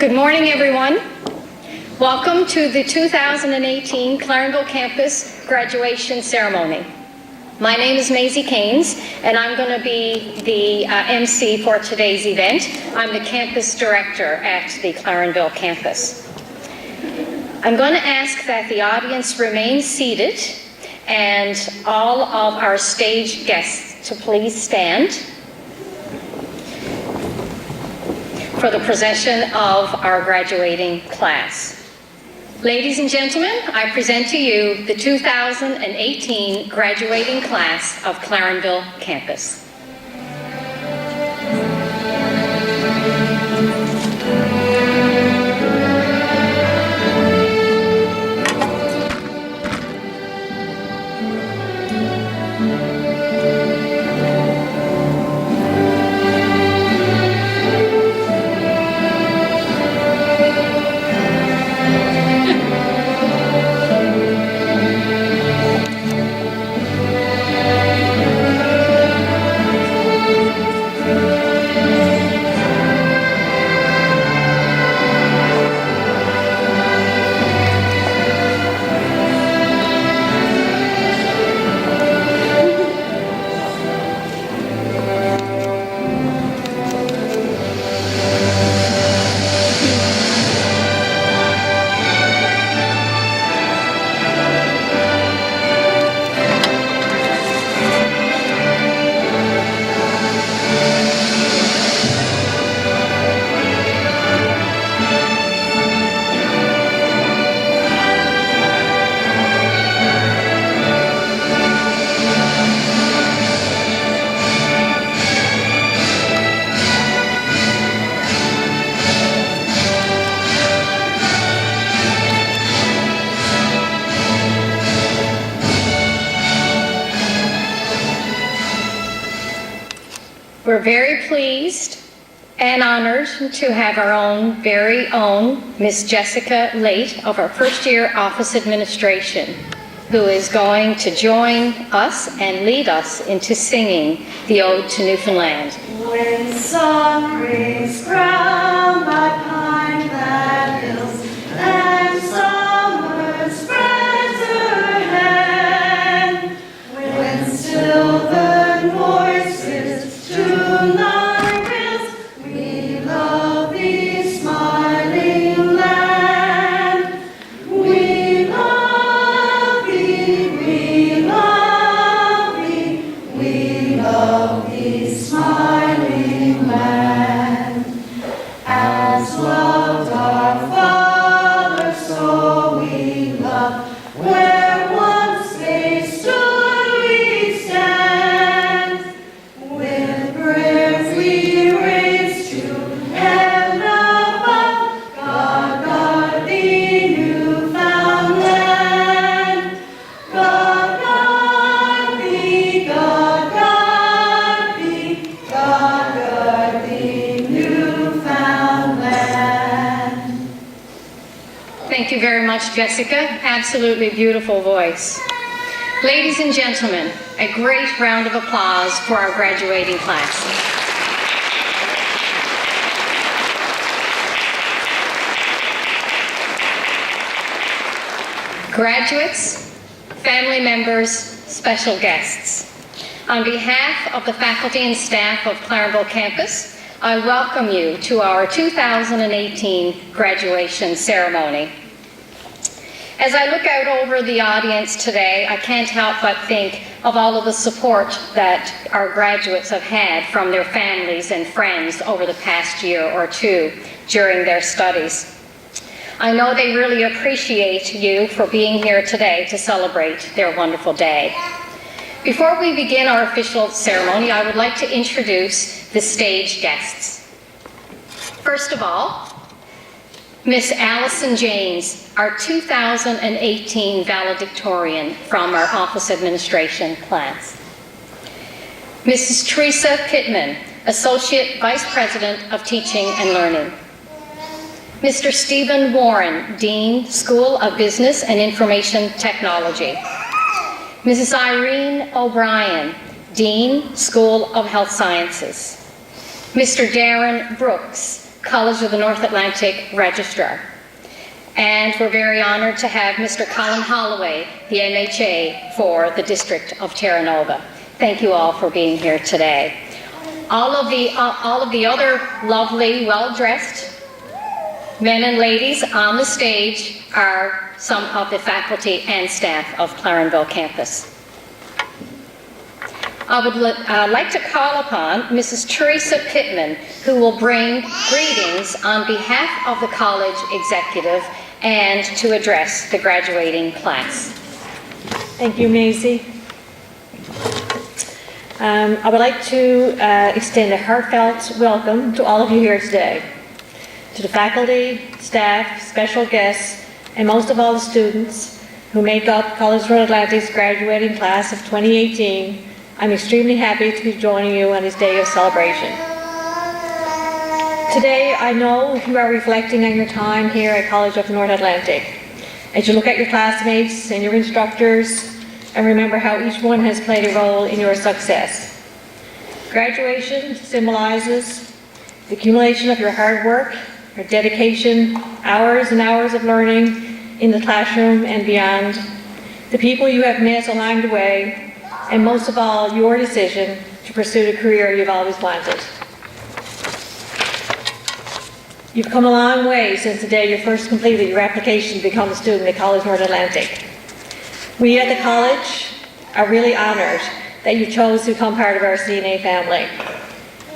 Good morning, everyone. Welcome to the 2018 Clarenville campus graduation ceremony. My name is Maisie Keynes, and I'm going to be the MC for today's event. I'm the campus director at the Clarenville campus. I'm going to ask that the audience remain seated and all of our stage guests to please stand for the procession of our graduating class. Ladies and gentlemen, I present to you the 2018 graduating class of Clarenville campus. We're very pleased and honored to have our own very own Miss Jessica Late of our first year office administration, who is going to join us and lead us into singing the Ode to Newfoundland. When summer's crowned by pine-clad hills and summer spreads her hand, when silver voices tune thy rills, we love thee, smiling land. We love thee, we love thee, we love thee, smiling land. As loved our Father, so we love. Where once they stood, we stand. With prayers we raise to heaven above. God guard thee, Newfoundland. God guard thee, God guard thee, God guard thee, Newfoundland. Thank you very much, Jessica. Absolutely beautiful voice. Ladies and gentlemen, a great round of applause for our graduating class. Graduates, family members, special guests. On behalf of the faculty and staff of Clarenville campus, I welcome you to our 2018 graduation ceremony. As I look out over the audience today, I can't help but think of all of the support that our graduates have had from their families and friends over the past year or two during their studies. I know they really appreciate you for being here today to celebrate their wonderful day. Before we begin our official ceremony, I would like to introduce the stage guests. First of all, Miss Allison James, our 2018 valedictorian from our office administration class. Mrs. Teresa Pittman, Associate Vice President of Teaching and Learning. Mr. Stephen Warren, Dean, School of Business and Information Technology. Mrs. Irene O'Brien, Dean, School of Health Sciences. Mr. Darren Brooks, College of the North Atlantic Registrar. And we're very honored to have Mr. Colin Holloway, the MHA for the District of Terranova. Thank you all for being here today. All of the other lovely, well-dressed men and ladies on the stage are some of the faculty and staff of Clarenville campus. I would like to call upon Mrs. Teresa Pittman, who will bring greetings on behalf of the college executive and to address the graduating class. Thank you, Maisie. I would like to extend a heartfelt welcome to all of you here today. To the faculty, staff, special guests, and most of all the students who make up College of North Atlantic's graduating class of 2018, I'm extremely happy to be joining you on this day of celebration. Today, I know you are reflecting on your time here at College of the North Atlantic. As you look at your classmates and your instructors, and remember how each one has played a role in your success. Graduation symbolizes the accumulation of your hard work, your dedication, hours and hours of learning in the classroom and beyond, the people you have met along the way, and most of all, your decision to pursue the career you've always wanted. You've come a long way since the day you first completed your application to become a student at College North Atlantic. We at the college are really honored that you chose to become part of our CNA family.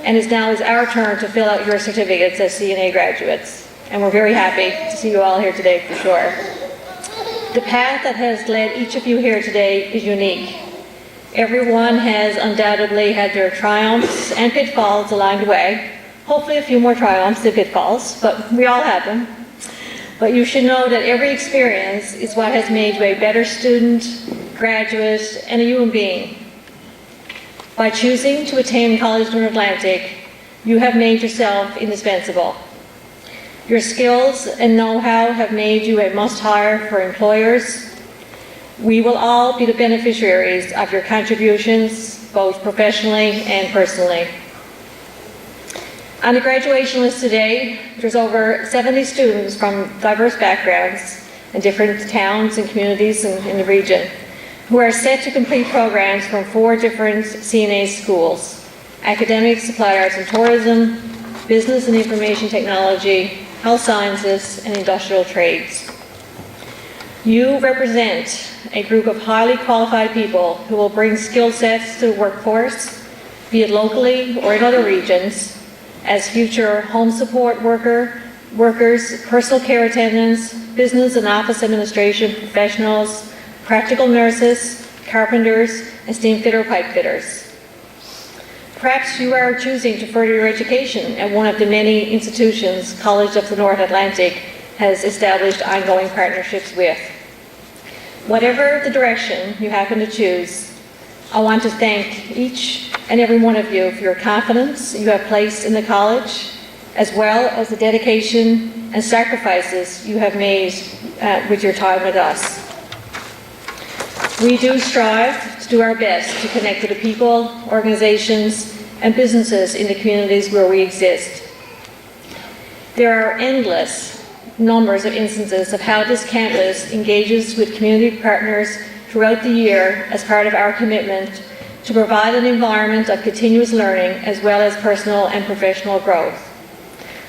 And it's now our turn to fill out your certificates as CNA graduates. And we're very happy to see you all here today for sure. The path that has led each of you here today is unique. Everyone has undoubtedly had their triumphs and pitfalls along the way. Hopefully a few more triumphs than pitfalls, but we all have them. But you should know that every experience is what has made you a better student, graduate, and a human being. By choosing to attend College of North Atlantic, you have made yourself indispensable. Your skills and know-how have made you a must-hire for employers. We will all be the beneficiaries of your contributions, both professionally and personally. On the graduation list today, there's over 70 students from diverse backgrounds and different towns and communities in the region who are set to complete programs from 4 different CNA schools: academics, applied arts and tourism, business and information technology, health sciences, and industrial trades. You represent a group of highly qualified people who will bring skill sets to the workforce, be it locally or in other regions, as future home support workers, personal care attendants, business and office administration professionals, practical nurses, carpenters, and steam fitter pipe fitters. Perhaps you are choosing to further your education at one of the many institutions College of the North Atlantic has established ongoing partnerships with. Whatever the direction you happen to choose, I want to thank each and every one of you for your confidence you have placed in the college, as well as the dedication and sacrifices you have made with your time with us. We do strive to do our best to connect with the people, organizations, and businesses in the communities where we exist. There are endless numbers of instances of how this campus engages with community partners throughout the year as part of our commitment to provide an environment of continuous learning as well as personal and professional growth.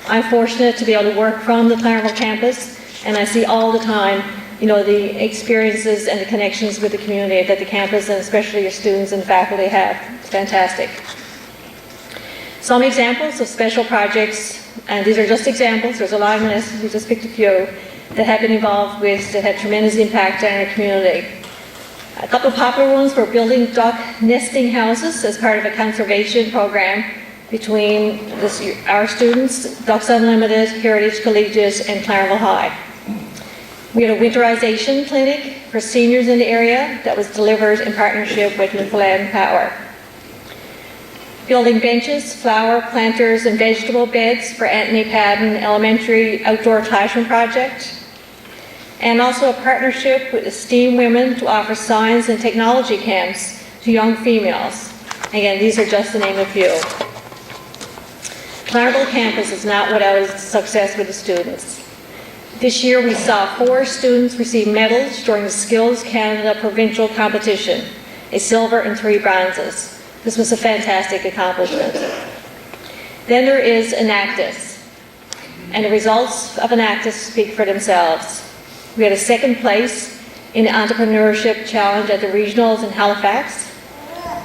I'm fortunate to be able to work from the Clarenville campus, and I see all the time, the experiences and the connections with the community that the campus and especially your students and faculty have. It's fantastic. Some examples of special projects, and these are just examples, there's a long list, we just picked a few, that have been involved with that had tremendous impact on our community. A couple of popular ones were building duck nesting houses as part of a conservation program between our students, Ducks Unlimited, Heritage Collegiate, and Clarenville High. We had a winterization clinic for seniors in the area that was delivered in partnership with Newfoundland Power. Building benches, flower planters, and vegetable beds for Anthony Padden Elementary Outdoor Classroom Project. And also a partnership with the STEAM Women to offer science and technology camps to young females. Again, these are just to name a few. Clarenville campus is not without its success with the students. This year we saw 4 students receive medals during the Skills Canada provincial competition, a silver and 3 bronzes. This was a fantastic accomplishment. Then there is Enactus, and the results of Enactus speak for themselves. We had a 2nd place in the Entrepreneurship Challenge at the Regionals in Halifax.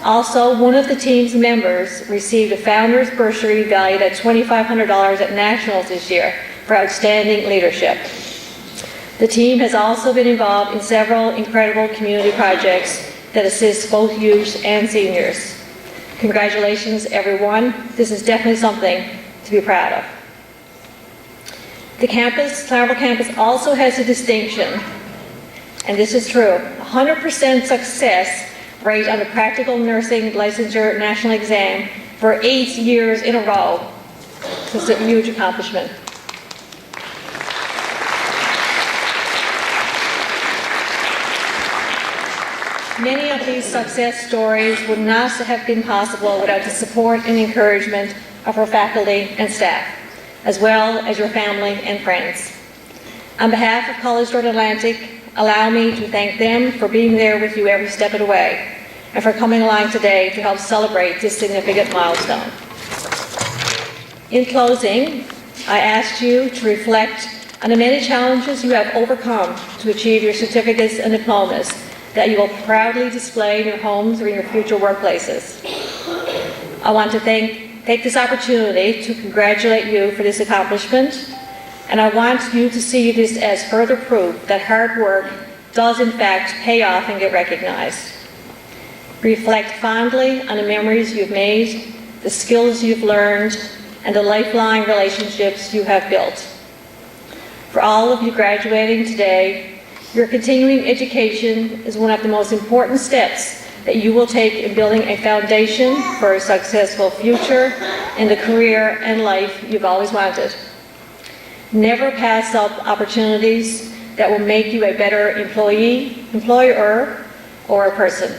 Also, one of the team's members received a Founder's Bursary valued at $2,500 at Nationals this year for outstanding leadership. The team has also been involved in several incredible community projects that assist both youth and seniors. Congratulations, everyone. This is definitely something to be proud of. The Clarenville campus also has a distinction, and this is true, 100% success rate on the practical nursing licensure national exam for 8 years in a row. This is a huge accomplishment. Many of these success stories would not have been possible without the support and encouragement of our faculty and staff, as well as your family and friends. On behalf of College North Atlantic, allow me to thank them for being there with you every step of the way, and for coming along today to help celebrate this significant milestone. In closing, I ask you to reflect on the many challenges you have overcome to achieve your certificates and diplomas that you will proudly display in your homes or in your future workplaces. I want to take this opportunity to congratulate you for this accomplishment, and I want you to see this as further proof that hard work does in fact pay off and get recognized. Reflect fondly on the memories you've made, the skills you've learned, and the lifelong relationships you have built. For all of you graduating today, your continuing education is one of the most important steps that you will take in building a foundation for a successful future in the career and life you've always wanted. Never pass up opportunities that will make you a better employee, employer, or a person.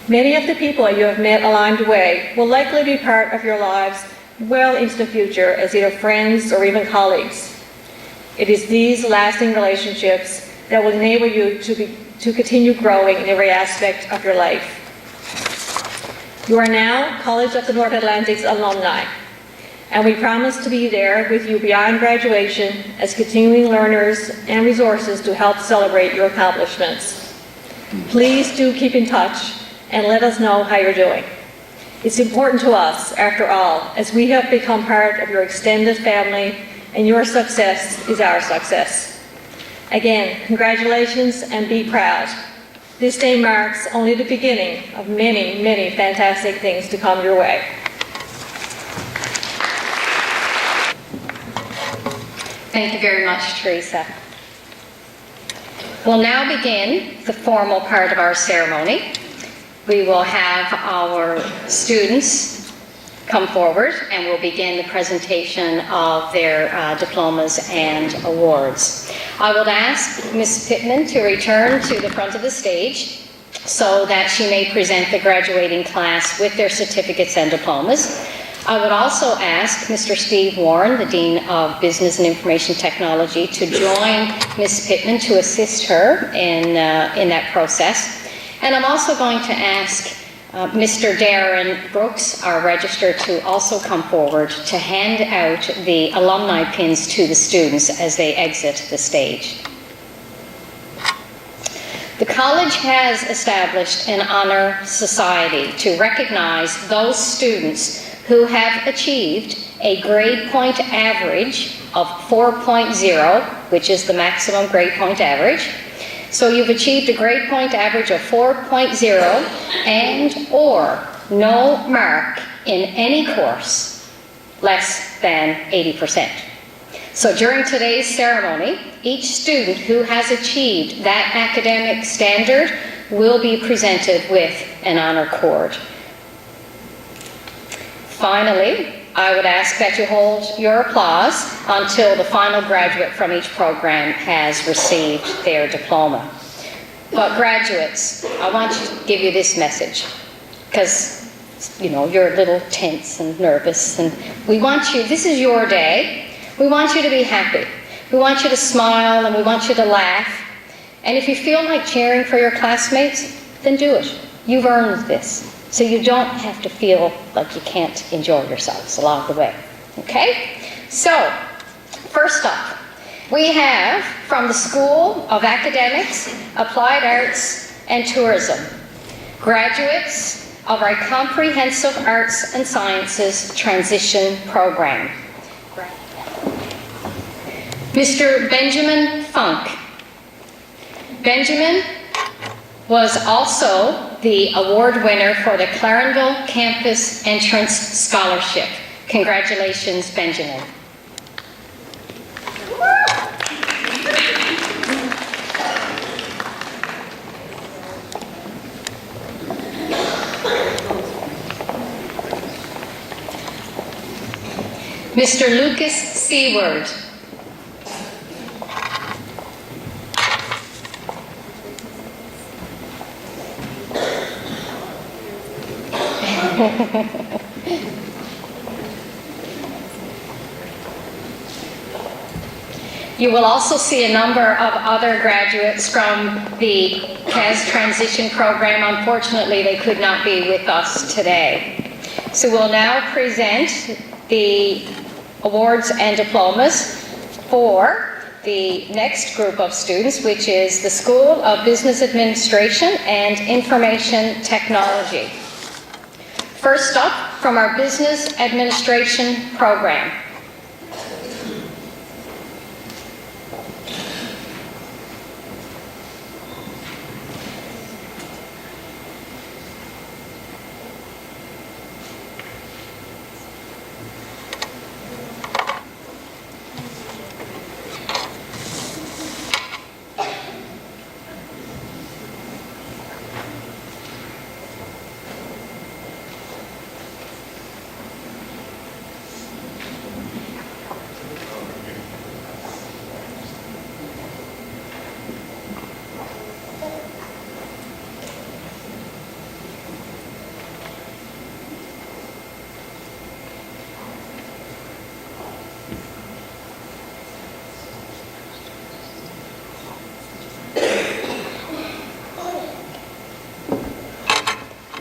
Many of the people you have met along the way will likely be part of your lives well into the future as either friends or even colleagues. It is these lasting relationships that will enable you to continue growing in every aspect of your life. You are now College of the North Atlantic's alumni, and we promise to be there with you beyond graduation as continuing learners and resources to help celebrate your accomplishments. Please do keep in touch and let us know how you're doing. It's important to us, after all, as we have become part of your extended family, and your success is our success. Again, congratulations and be proud. This day marks only the beginning of many, many fantastic things to come your way. Thank you very much, Teresa. We'll now begin the formal part of our ceremony. We will have our students come forward and we'll begin the presentation of their diplomas and awards. I would ask Ms. Pittman to return to the front of the stage so that she may present the graduating class with their certificates and diplomas. I would also ask Mr. Steve Warren, the Dean of Business and Information Technology, to join Ms. Pittman to assist her in that process. And I'm also going to ask Mr. Darren Brooks, our registrar, to also come forward to hand out the alumni pins to the students as they exit the stage. The college has established an honor society to recognize those students who have achieved a grade point average of 4.0, which is the maximum grade point average. So you've achieved a grade point average of 4.0 and or no mark in any course less than 80%. So during today's ceremony, each student who has achieved that academic standard will be presented with an honor cord. Finally, I would ask that you hold your applause until the final graduate from each program has received their diploma. But graduates, I want to give you this message, because you know, you're a little tense and nervous, and we want you, this is your day, we want you to be happy. We want you to smile and we want you to laugh. And if you feel like cheering for your classmates, then do it. You've earned this. So you don't have to feel like you can't enjoy yourselves along the way. Okay? So, first up, we have from the School of Academics, Applied Arts and Tourism, graduates of our Comprehensive Arts and Sciences Transition Program. Mr. Benjamin Funk. Benjamin was also the award winner for the Clarenville Campus Entrance Scholarship. Congratulations, Benjamin. Mr. Lucas Seward. You will also see a number of other graduates from the CAS transition program. Unfortunately, they could not be with us today. So we'll now present the awards and diplomas for the next group of students, which is the School of Business Administration and Information Technology. First up, from our Business Administration program.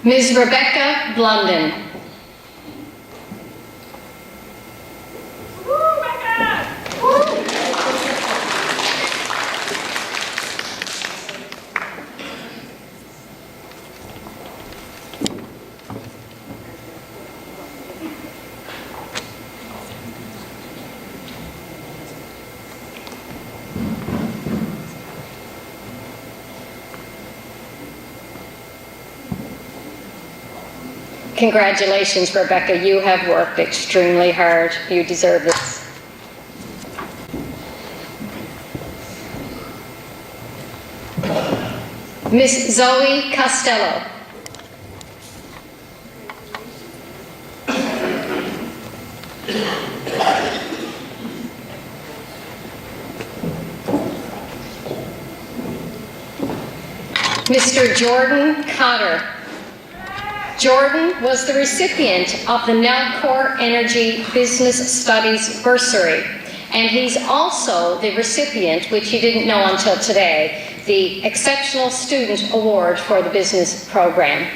Ms. Rebecca Blunden. Congratulations, Rebecca. You have worked extremely hard. You deserve this. Miss Zoe Costello. Mr. Jordan Cotter. Jordan was the recipient of the Nalcor Energy Business Studies Bursary, and he's also the recipient, which you didn't know until today, the Exceptional Student Award for the business program.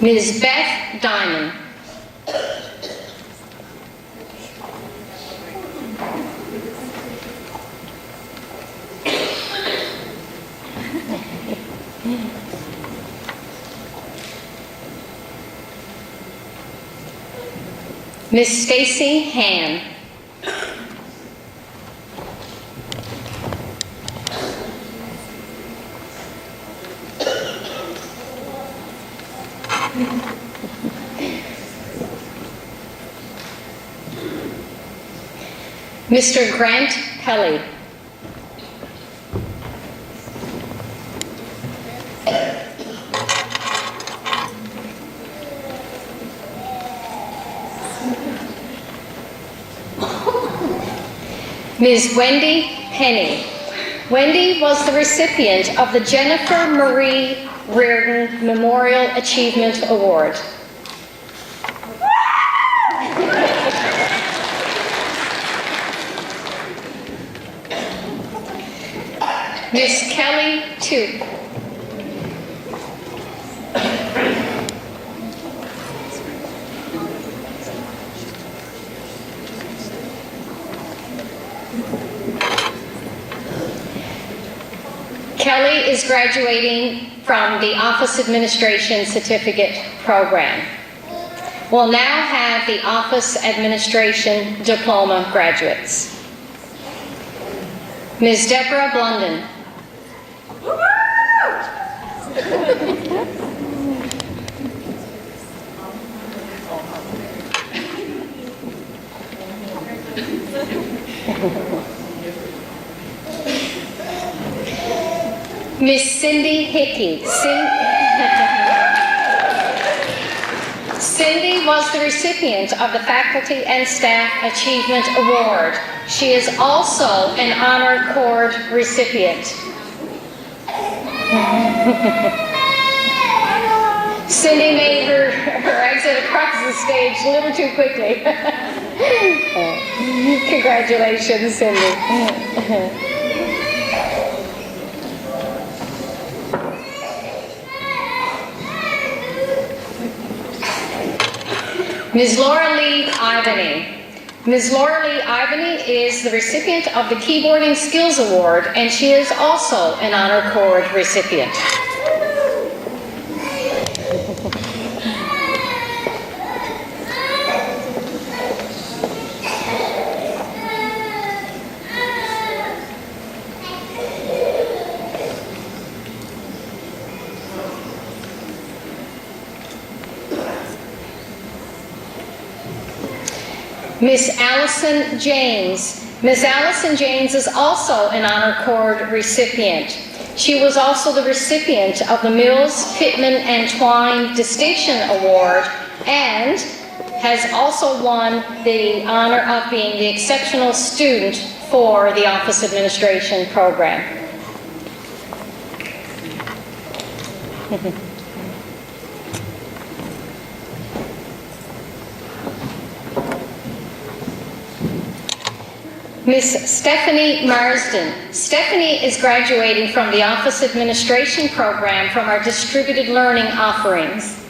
Ms. Beth Diamond. Miss Stacy Han. Mr. Grant Kelly. Ms. Wendy Henny. Wendy was the recipient of the Jennifer Marie Reardon Memorial Achievement Award. Miss Kelly Toop. Kelly is graduating from the Office Administration Certificate Program. We'll now have the Office Administration Diploma graduates. Ms. Deborah Blunden. Miss Cindy Hickey. Cindy was the recipient of the Faculty and Staff Achievement Award. She is also an Honor Cord recipient. Cindy made her exit across the stage a little too quickly. Congratulations, Cindy. Ms. Laura Lee Ivany. Ms. Laura Lee Ivany is the recipient of the Keyboarding Skills Award, and she is also an Honor Cord recipient. Miss Allison James. Miss Allison James is also an Honor Cord recipient. She was also the recipient of the Mills, Pittman, and Twine Distinction Award and has also won the honor of being the exceptional student for the Office Administration Program. Miss Stephanie Marsden. Stephanie is graduating from the Office Administration Program from our Distributed Learning offerings.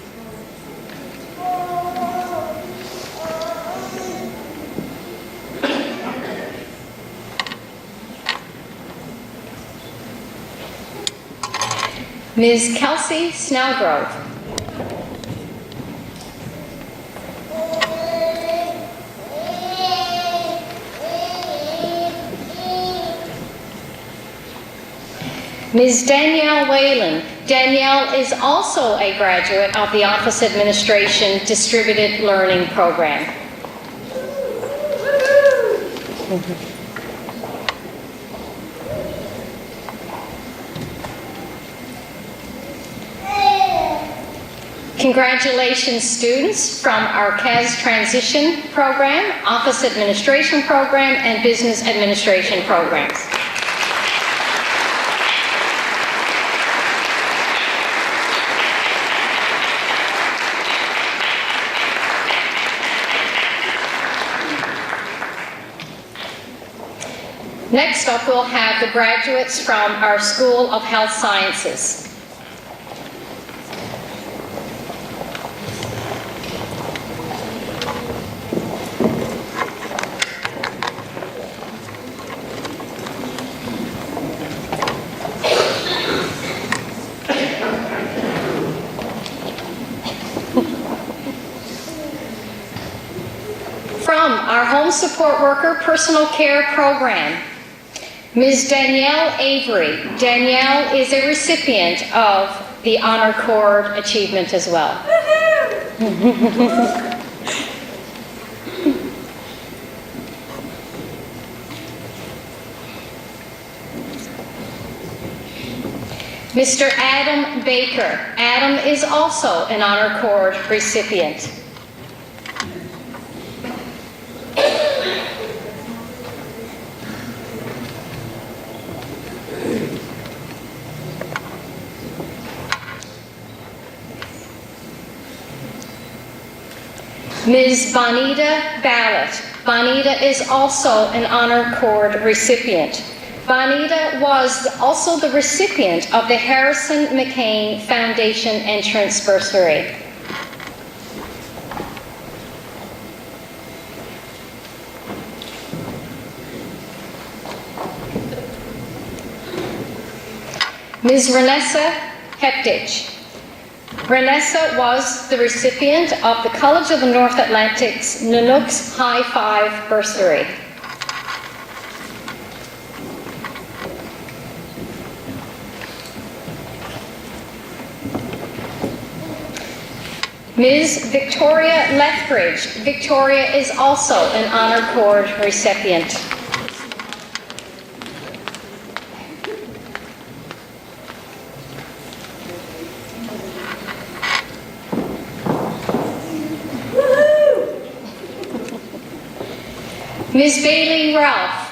Ms. Kelsey Snellgrove. Ms. Danielle Whalen. Danielle is also a graduate of the Office Administration Distributed Learning Program. Congratulations, students from our CAS Transition Program, Office Administration Program, and Business Administration programs. Next up, we'll have the graduates from our School of Health Sciences. From our Home Support Worker Personal Care Program, Ms. Danielle Avery. Danielle is a recipient of the Honor Cord Achievement as well. Mr. Adam Baker. Adam is also an Honor Cord recipient. Ms. Bonita Ballot. Bonita is also an Honor Cord recipient. Bonita was also the recipient of the Harrison McCain Foundation Entrance Bursary. Ms. Renessa Heptich. Renessa was the recipient of the College of the North Atlantic's Nanook's High Five Bursary. Ms. Victoria Lethbridge. Victoria is also an Honor Cord recipient. Ms. Bailey Ralph.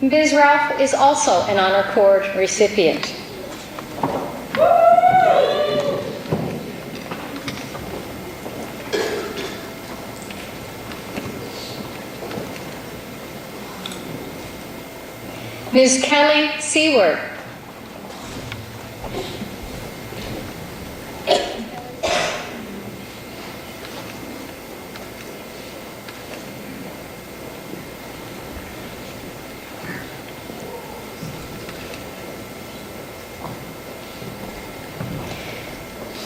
Ms. Ralph is also an Honor Cord recipient. Ms. Kelly Seward.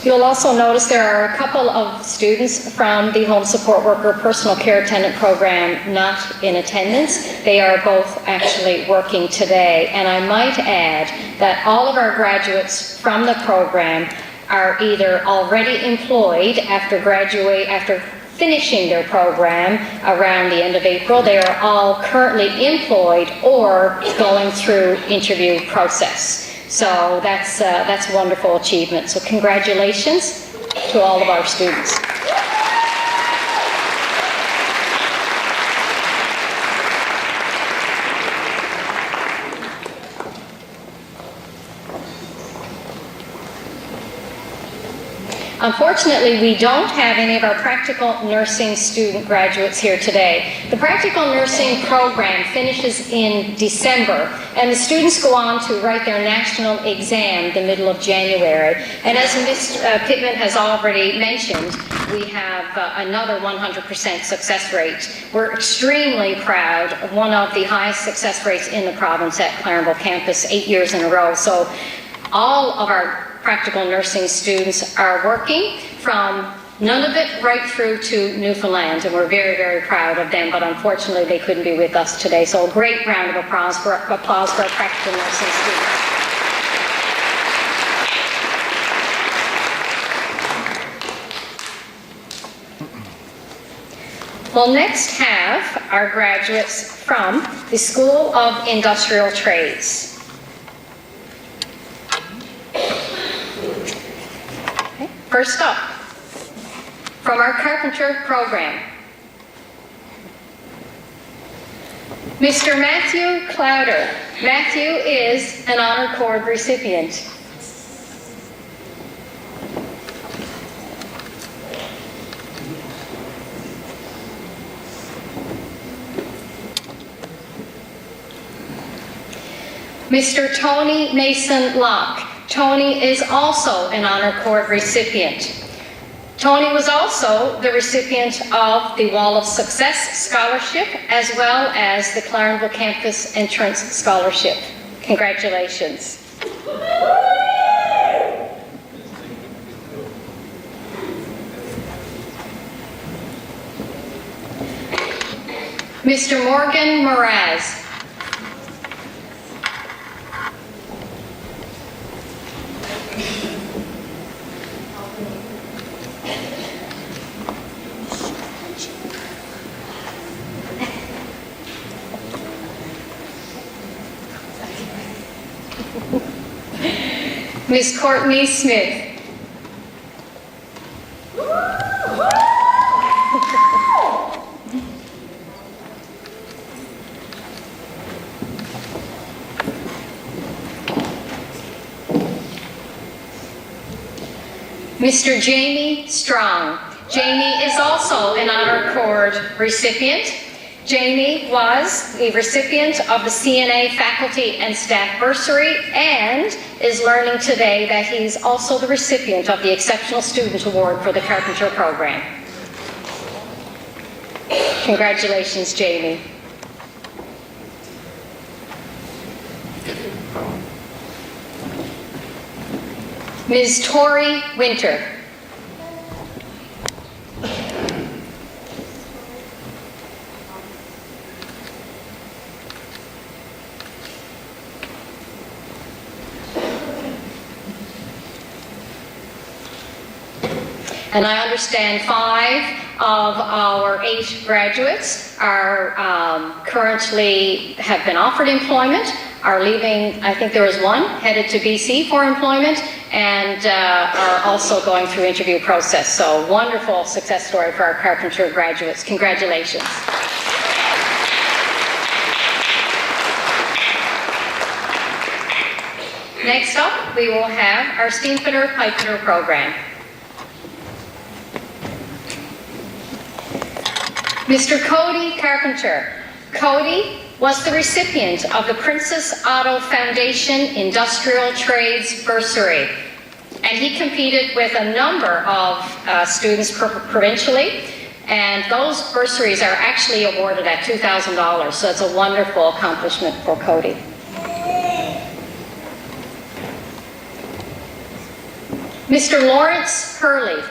You'll also notice there are a couple of students from the Home Support Worker Personal Care Attendant program not in attendance. They are both actually working today. And I might add that all of our graduates from the program are either already employed after finishing their program around the end of April. They are all currently employed or going through interview process. So that's a wonderful achievement. So congratulations to all of our students. Unfortunately, we don't have any of our practical nursing student graduates here today. The practical nursing program finishes in December, and the students go on to write their national exam the middle of January. And as Ms. Pittman has already mentioned, we have another 100% success rate. We're extremely proud of one of the highest success rates in the province at Clarenville campus, 8 years in a row. So all of our practical nursing students are working from Nunavut right through to Newfoundland, and we're very, very proud of them, but unfortunately they couldn't be with us today. So a great round of applause for our practical nursing students. We'll next have our graduates from the School of Industrial Trades. First up, from our Carpentry program, Mr. Matthew Clowder. Matthew is an Honor Cord recipient. Mr. Tony Mason Locke. Tony is also an Honor Cord recipient. Tony was also the recipient of the Wall of Success Scholarship as well as the Clarenville Campus Entrance Scholarship. Congratulations. Mr. Morgan Mraz. Ms. Courtney Smith. Mr. Jamie Strong. Jamie is also an Honor Cord recipient. Jamie was the recipient of the CNA Faculty and Staff Bursary and is learning today that he's also the recipient of the Exceptional Student Award for the Carpentry program. Congratulations, Jamie. Ms. Tori Winter. And I understand 5 of our 8 graduates are currently have been offered employment, are leaving, I think there was 1, headed to BC for employment, and are also going through interview process. So wonderful success story for our Carpentry graduates. Congratulations. Next up, we will have our Steamfitter Pipefitter program. Mr. Cody Carpenter. Cody was the recipient of the Princess Auto Foundation Industrial Trades Bursary, and he competed with a number of students provincially, and those bursaries are actually awarded at $2,000, so it's a wonderful accomplishment for Cody. Mr. Lawrence Hurley.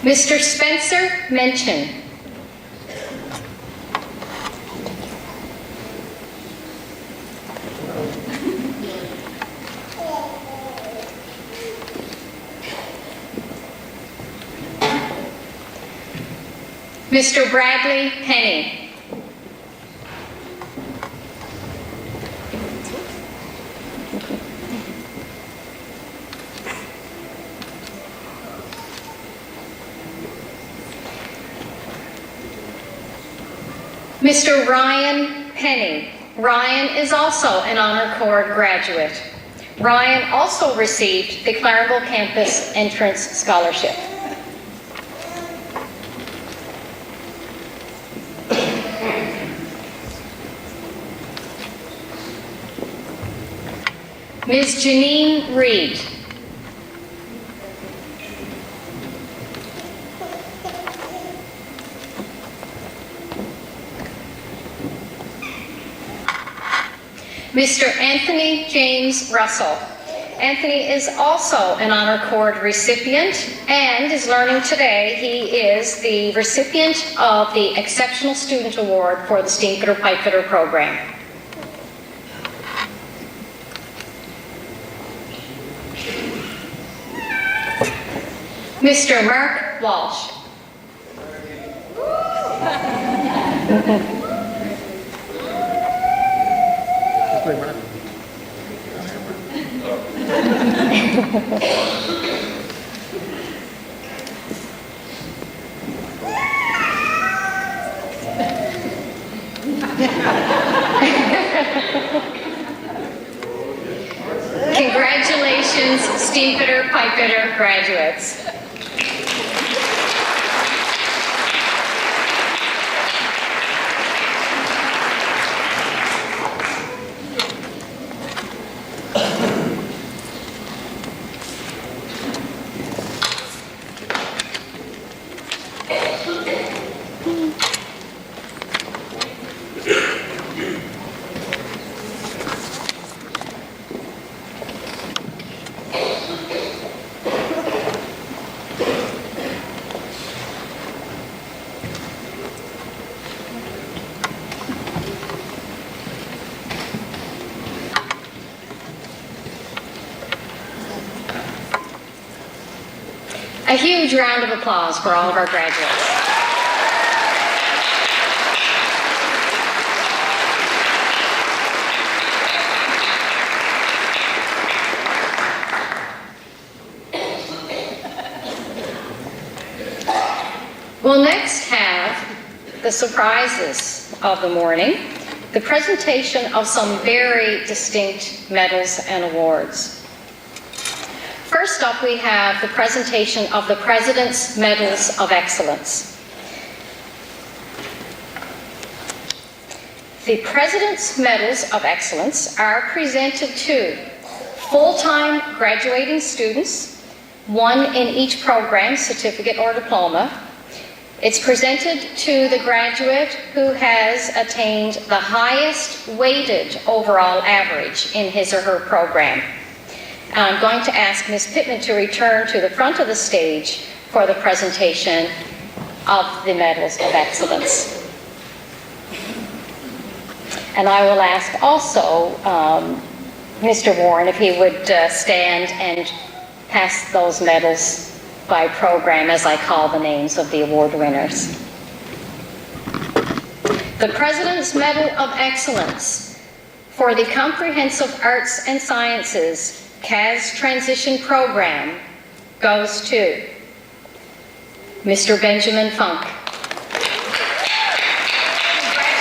Mr. Spencer Menchen. Mr. Bradley Penny. Mr. Ryan Penny. Ryan is also an Honor Cord graduate. Ryan also received the Clarenville Campus Entrance Scholarship. Ms. Janine Reed. Mr. Anthony James Russell. Anthony is also an Honor Cord recipient and is learning today. He is the recipient of the Exceptional Student Award for the Steamfitter Pipefitter program. Mr. Mark Walsh. Congratulations, Steamfitter Pipefitter graduates. A huge round of applause for all of our graduates. We'll next have the the surprises of the morning, the presentation of some very distinct medals and awards. First up, we have the presentation of the President's Medals of Excellence. The President's Medals of Excellence are presented to full-time graduating students, one in each program, certificate or diploma. It's presented to the graduate who has attained the highest weighted overall average in his or her program. I'm going to ask Ms. Pittman to return to the front of the stage for the presentation of the Medals of Excellence. And I will ask also Mr. Warren if he would stand and pass those medals by program as I call the names of the award winners. The President's Medal of Excellence for the Comprehensive Arts and Sciences CAS Transition Program goes to Mr. Benjamin Funk. Congratulations, Benjamin.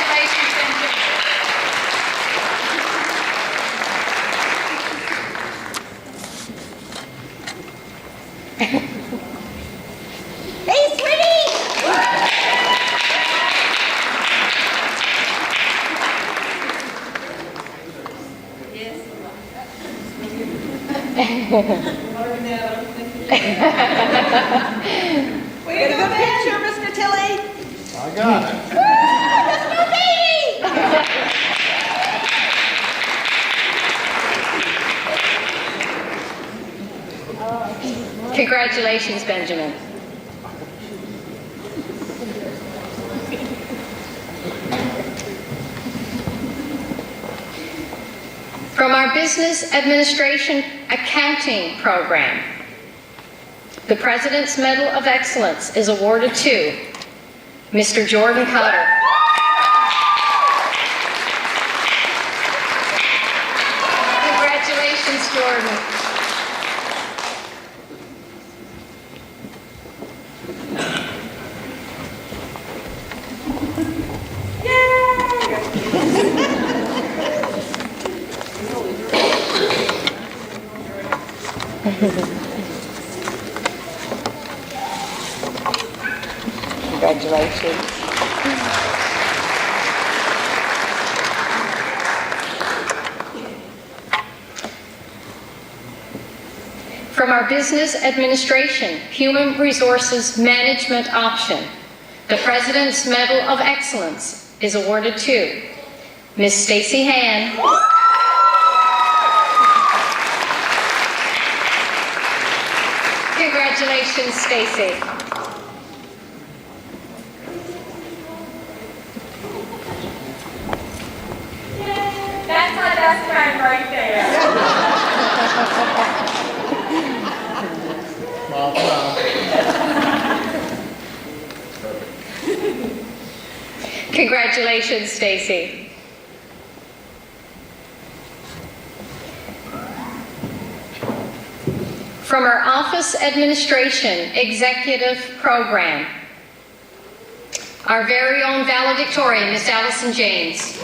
Hey, sweetie! We get a good picture, Mr. Tilley. I got it. That's my baby! Congratulations, Benjamin. From our Business Administration Accounting Program, the President's Medal of Excellence is awarded to Mr. Jordan Cotter. Congratulations, Jordan. Congratulations. From our Business Administration Human Resources Management option, the President's Medal of Excellence is awarded to Ms. Stacy Han. Congratulations, Stacy. That's my best friend right there. Well done. Congratulations, Stacy. From our Office Administration Executive Program, our very own valedictorian, Ms. Allison James.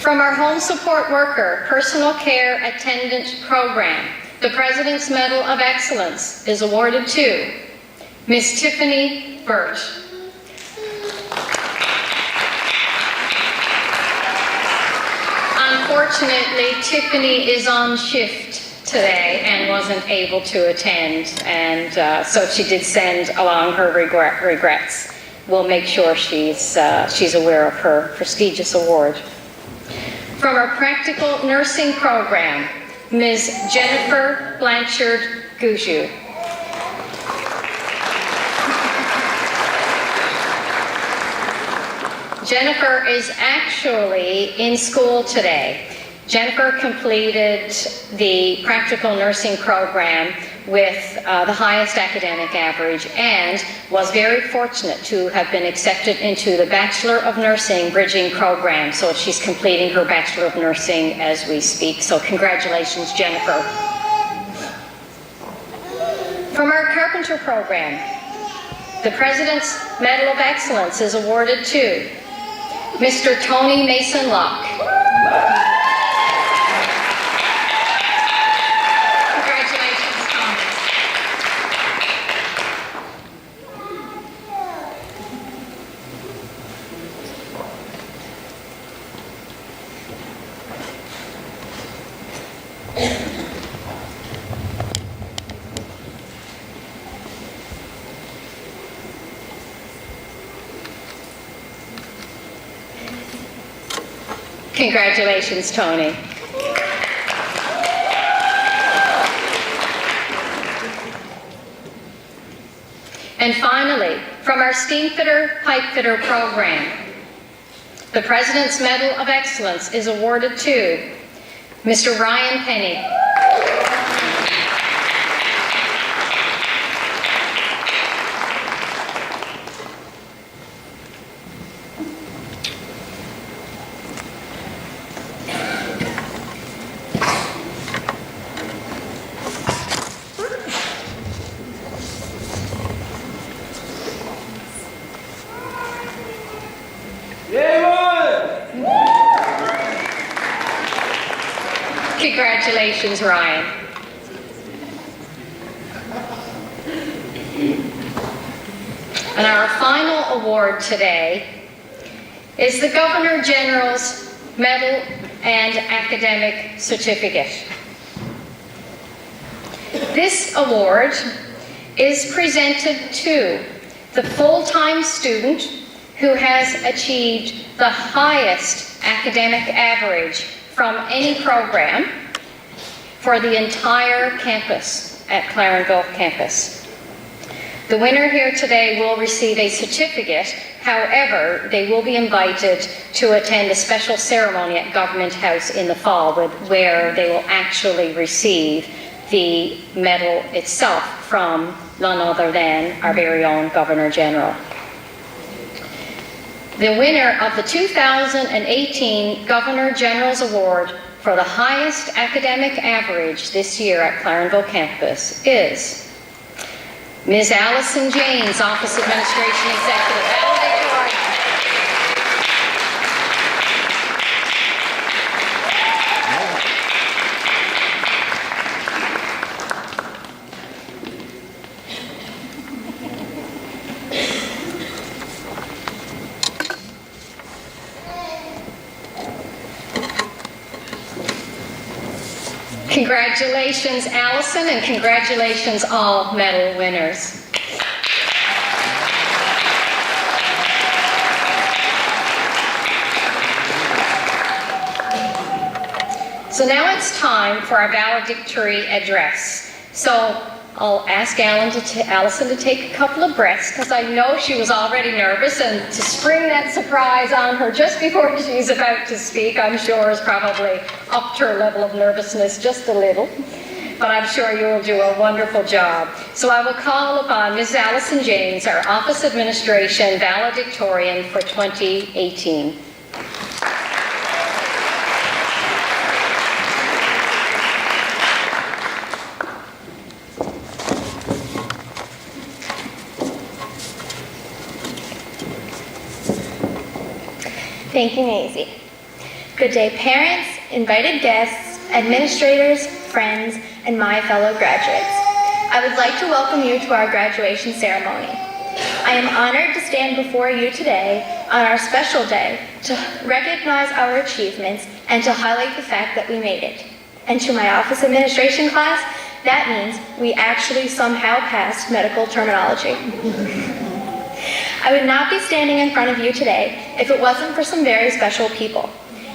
From our Home Support Worker Personal Care Attendant Program, the President's Medal of Excellence is awarded to Ms. Tiffany Birch. Unfortunately, Tiffany is on shift today and wasn't able to attend, and so she did send along her regrets. We'll make sure she's aware of her prestigious award. From our Practical Nursing Program, Ms. Jennifer Blanchard Gouju. Jennifer is actually in school today. Jennifer completed the practical nursing program with the highest academic average and was very fortunate to have been accepted into the Bachelor of Nursing bridging program. So she's completing her Bachelor of Nursing as we speak. So congratulations, Jennifer. From our Carpentry program, the President's Medal of Excellence is awarded to Mr. Tony Mason-Locke. Congratulations, Tony. Congratulations, Tony. And finally, from our Steamfitter Pipefitter program, the President's Medal of Excellence is awarded to Mr. Ryan Penny. Congratulations, Ryan. And our final award today is the Governor General's Medal and Academic Certificate. This award is presented to the full-time student who has achieved the highest academic average from any program for the entire campus at Clarenville campus. The winner here today will receive a certificate. However, they will be invited to attend a special ceremony at Government House in the fall where they will actually receive the medal itself from none other than our very own Governor General. The winner of the 2018 Governor General's Award for the highest academic average this year at Clarenville campus is Ms. Allison James, Office Administration Executive, valedictorian. Congratulations, Allison, and congratulations, all medal winners. So now it's time for our valedictory address. So I'll ask Allison to take a couple of breaths because I know she was already nervous, and to spring that surprise on her just before she's about to speak, I'm sure has probably upped her level of nervousness just a little. But I'm sure you will do a wonderful job. So I will call upon Ms. Allison James, our Office Administration valedictorian for 2018. Thank you, Maisie. Good day, parents, invited guests, administrators, friends, and my fellow graduates. I would like to welcome you to our graduation ceremony. I am honored to stand before you today on our special day to recognize our achievements and to highlight the fact that we made it. And to my office administration class, that means we actually somehow passed medical terminology. I would not be standing in front of you today if it wasn't for some very special people.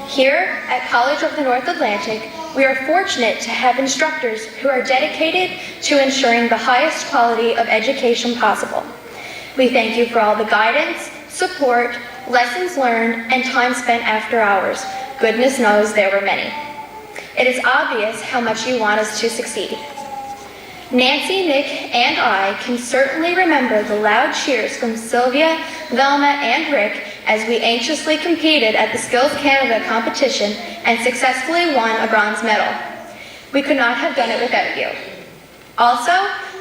Here at College of the North Atlantic, we are fortunate to have instructors who are dedicated to ensuring the highest quality of education possible. We thank you for all the guidance, support, lessons learned, and time spent after hours. Goodness knows there were many. It is obvious how much you want us to succeed. Nancy, Nick, and I can certainly remember the loud cheers from Sylvia, Velma, and Rick as we anxiously competed at the Skills Canada competition and successfully won a bronze medal. We could not have done it without you. Also,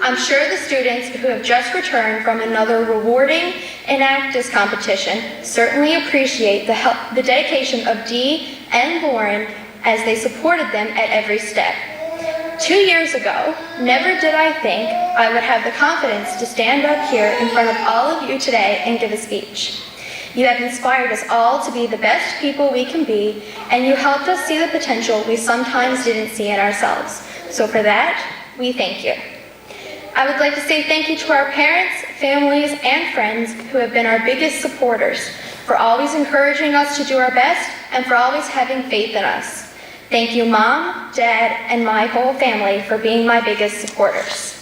I'm sure the students who have just returned from another rewarding Enactus competition certainly appreciate the dedication of Dee and Lauren as they supported them at every step. 2 years ago, never did I think I would have the confidence to stand up here in front of all of you today and give a speech. You have inspired us all to be the best people we can be, and you helped us see the potential we sometimes didn't see in ourselves. So for that, we thank you. I would like to say thank you to our parents, families, and friends who have been our biggest supporters, for always encouraging us to do our best and for always having faith in us. Thank you, Mom, Dad, and my whole family for being my biggest supporters.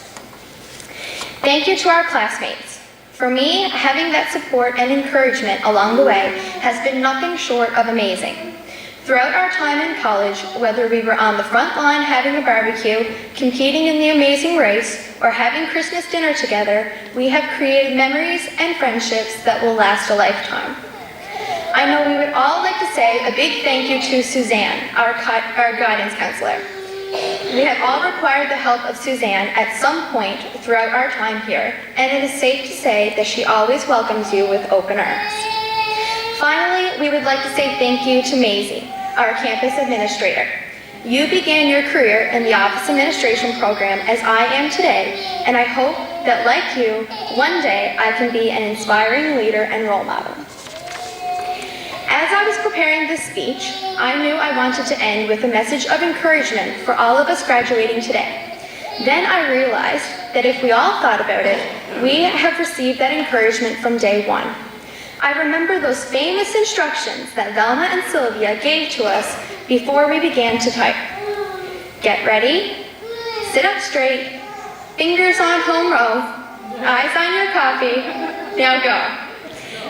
Thank you to our classmates. For me, having that support and encouragement along the way has been nothing short of amazing. Throughout our time in college, whether we were on the front line having a barbecue, competing in the amazing race, or having Christmas dinner together, we have created memories and friendships that will last a lifetime. I know we would all like to say a big thank you to Suzanne, our guidance counselor. We have all required the help of Suzanne at some point throughout our time here, and it is safe to say that she always welcomes you with open arms. Finally, we would like to say thank you to Maisie, our campus administrator. You began your career in the office administration program as I am today, and I hope that, like you, one day I can be an inspiring leader and role model. As I was preparing this speech, I knew I wanted to end with a message of encouragement for all of us graduating today. Then I realized that if we all thought about it, we have received that encouragement from day one. I remember those famous instructions that Velma and Sylvia gave to us before we began to type. Get ready, sit up straight, fingers on home row, eyes on your copy, now go.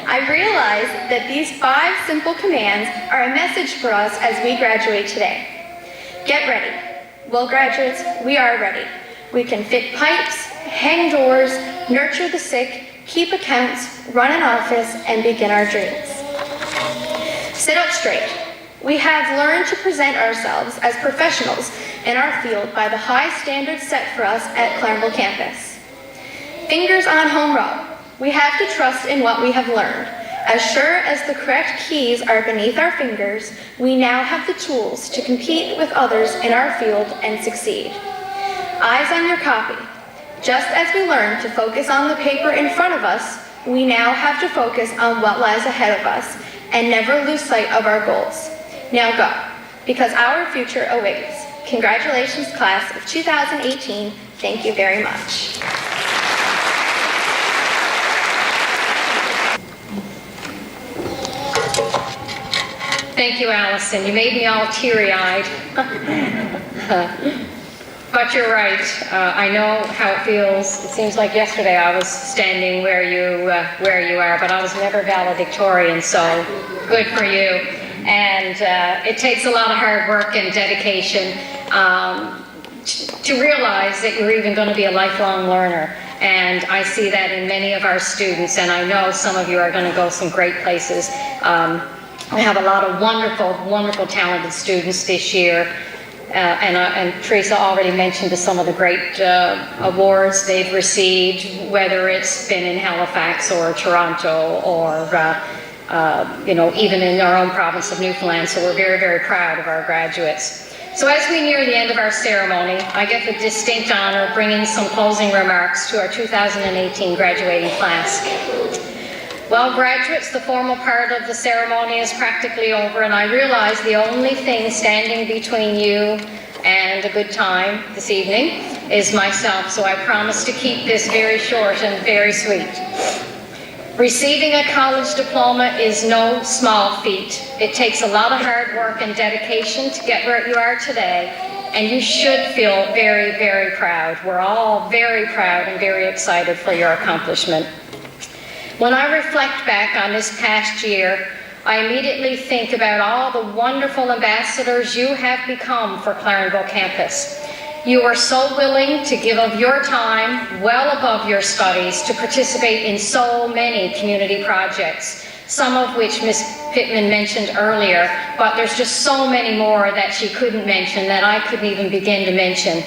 I realized that these 5 simple commands are a message for us as we graduate today. Get ready. Well, graduates, we are ready. We can fit pipes, hang doors, nurture the sick, keep accounts, run an office, and begin our dreams. Sit up straight. We have learned to present ourselves as professionals in our field by the high standards set for us at Clarenville campus. Fingers on home row. We have to trust in what we have learned. As sure as the correct keys are beneath our fingers, we now have the tools to compete with others in our field and succeed. Eyes on your copy. Just as we learned to focus on the paper in front of us, we now have to focus on what lies ahead of us and never lose sight of our goals. Now go, because our future awaits. Congratulations, class of 2018. Thank you very much. Thank you, Allison. You made me all teary-eyed. But you're right. I know how it feels. It seems like yesterday I was standing where you are, but I was never valedictorian, so good for you. And it takes a lot of hard work and dedication to realize that you're even going to be a lifelong learner. And I see that in many of our students, and I know some of you are going to go some great places. We have a lot of wonderful, wonderful, talented students this year. And Teresa already mentioned some of the great awards they've received, whether it's been in Halifax or Toronto or, even in our own province of Newfoundland. So we're very, very proud of our graduates. So as we near the end of our ceremony, I get the distinct honor of bringing some closing remarks to our 2018 graduating class. Well, graduates, the formal part of the ceremony is practically over, and I realize the only thing standing between you and a good time this evening is myself, so I promise to keep this very short and very sweet. Receiving a college diploma is no small feat. It takes a lot of hard work and dedication to get where you are today, and you should feel very, very proud. We're all very proud and very excited for your accomplishment. When I reflect back on this past year, I immediately think about all the wonderful ambassadors you have become for Clarenville campus. You are so willing to give of your time, well above your studies, to participate in so many community projects, some of which Ms. Pittman mentioned earlier, but there's just so many more that she couldn't mention that I couldn't even begin to mention.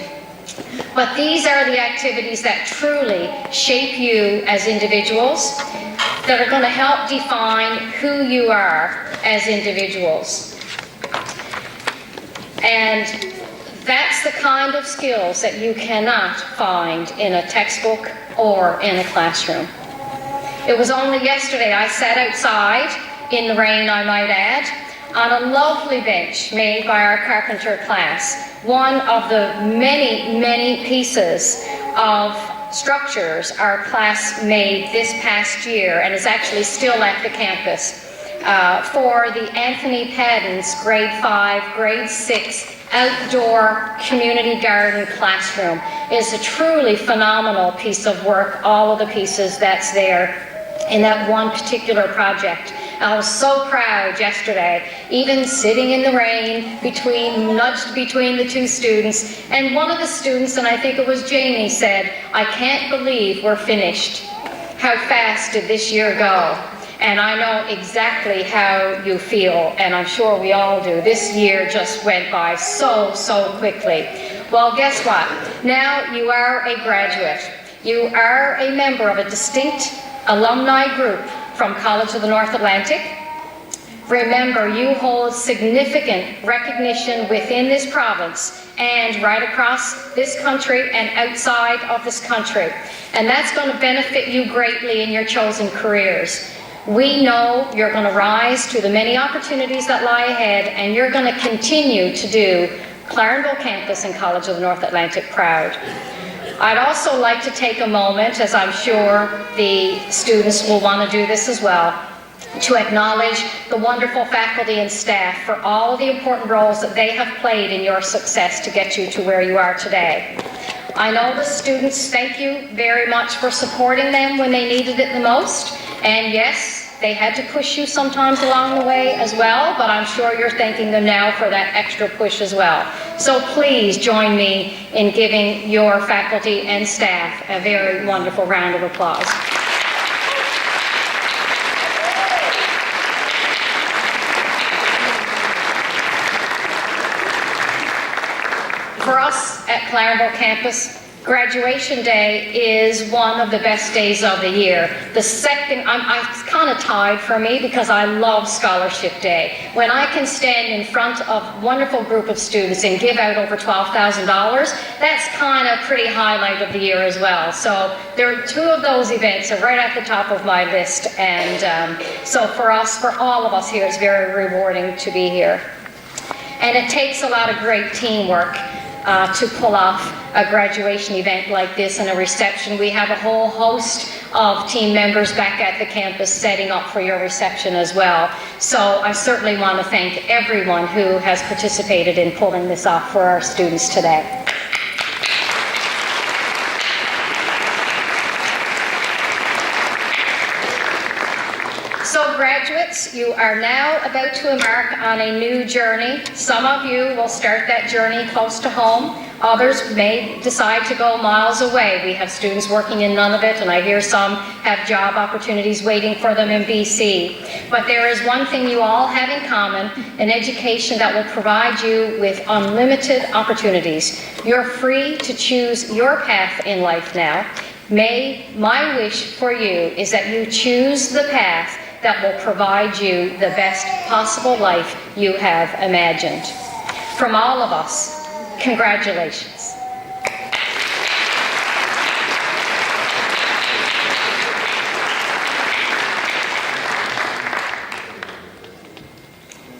But these are the activities that truly shape you as individuals, that are going to help define who you are as individuals. And that's the kind of skills that you cannot find in a textbook or in a classroom. It was only yesterday I sat outside, in the rain I might add, on a lovely bench made by our carpenter class, one of the many, many pieces of structures our class made this past year, and is actually still at the campus, for the Anthony Padden's grade 5, grade 6 outdoor community garden classroom. It's a truly phenomenal piece of work, all of the pieces that's there in that one particular project. I was so proud yesterday, even sitting in the rain, nudged between the two students, and one of the students, and I think it was Jamie, said, "I can't believe we're finished. How fast did this year go?" And I know exactly how you feel, and I'm sure we all do. This year just went by so, so quickly. Well, guess what? Now you are a graduate. You are a member of a distinct alumni group from College of the North Atlantic. Remember, you hold significant recognition within this province and right across this country and outside of this country. And that's going to benefit you greatly in your chosen careers. We know you're going to rise to the many opportunities that lie ahead, and you're going to continue to do Clarenville campus and College of the North Atlantic proud. I'd also like to take a moment, as I'm sure the students will want to do this as well, to acknowledge the wonderful faculty and staff for all of the important roles that they have played in your success to get you to where you are today. I know the students, thank you very much for supporting them when they needed it the most. And yes, they had to push you sometimes along the way as well, but I'm sure you're thanking them now for that extra push as well. So please join me in giving your faculty and staff a very wonderful round of applause. For us at Clarenville campus, graduation day is one of the best days of the year. The second, it's kind of tied for me because I love Scholarship Day. When I can stand in front of a wonderful group of students and give out over $12,000, that's kind of pretty highlight of the year as well. So there are two of those events are right at the top of my list. And so for all of us here, it's very rewarding to be here. And it takes a lot of great teamwork to pull off a graduation event like this and a reception. We have a whole host of team members back at the campus setting up for your reception as well. So I certainly want to thank everyone who has participated in pulling this off for our students today. So graduates, you are now about to embark on a new journey. Some of you will start that journey close to home. Others may decide to go miles away. We have students working in Nunavut, and I hear some have job opportunities waiting for them in BC. But there is one thing you all have in common, an education that will provide you with unlimited opportunities. You're free to choose your path in life now. My wish for you is that you choose the path that will provide you the best possible life you have imagined. From all of us, congratulations.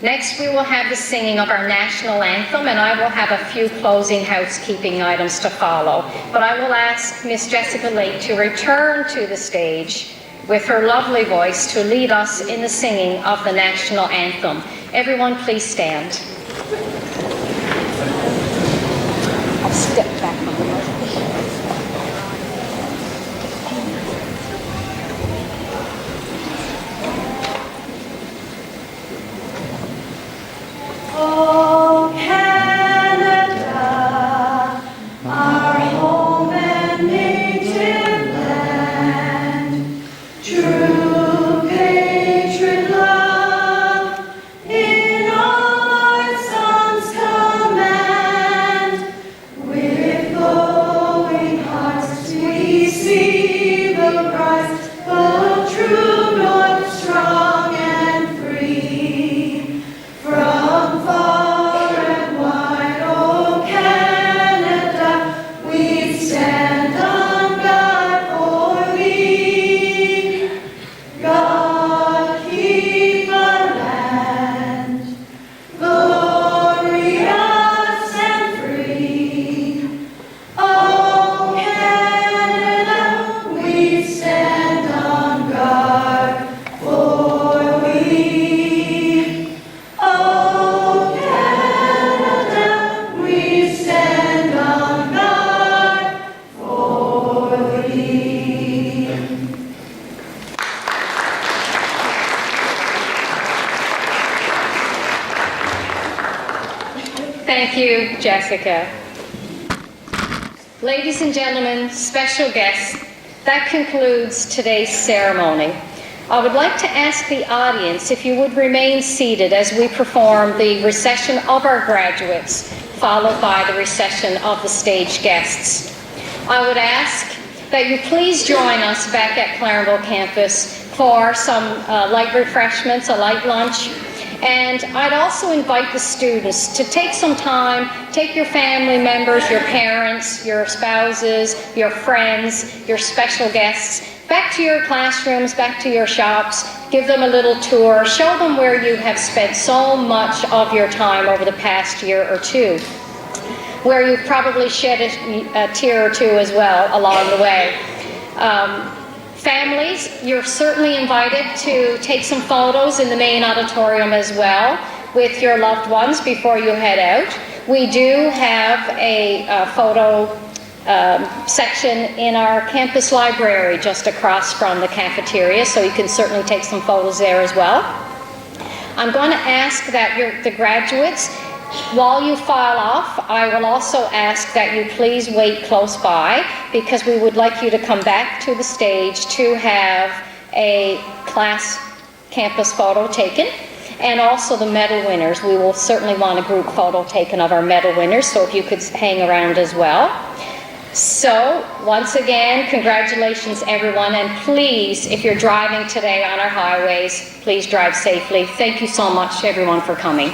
Next, we will have the singing of our national anthem, and I will have a few closing housekeeping items to follow. But I will ask Miss Jessica Lake to return to the stage with her lovely voice to lead us in the singing of the national anthem. Everyone, please stand. I'll step back from the mic. Thank you, Jessica. Ladies and gentlemen, special guests, that concludes today's ceremony. I would like to ask the audience if you would remain seated as we perform the reception of our graduates, followed by the reception of the stage guests. I would ask that you please join us back at Clarenville campus for some light refreshments, a light lunch. And I'd also invite the students to take some time, take your family members, your parents, your spouses, your friends, your special guests, back to your classrooms, back to your shops, give them a little tour, show them where you have spent so much of your time over the past year or two, where you've probably shed a tear or two as well along the way. Families, you're certainly invited to take some photos in the main auditorium as well with your loved ones before you head out. We do have a photo section in our campus library just across from the cafeteria, so you can certainly take some photos there as well. I'm going to ask that the graduates, while you file off, I will also ask that you please wait close by, because we would like you to come back to the stage to have a class campus photo taken, and also the medal winners. We will certainly want a group photo taken of our medal winners, so if you could hang around as well. So, once again, congratulations everyone, and please, if you're driving today on our highways, please drive safely. Thank you so much everyone for coming.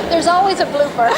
There's always a blooper.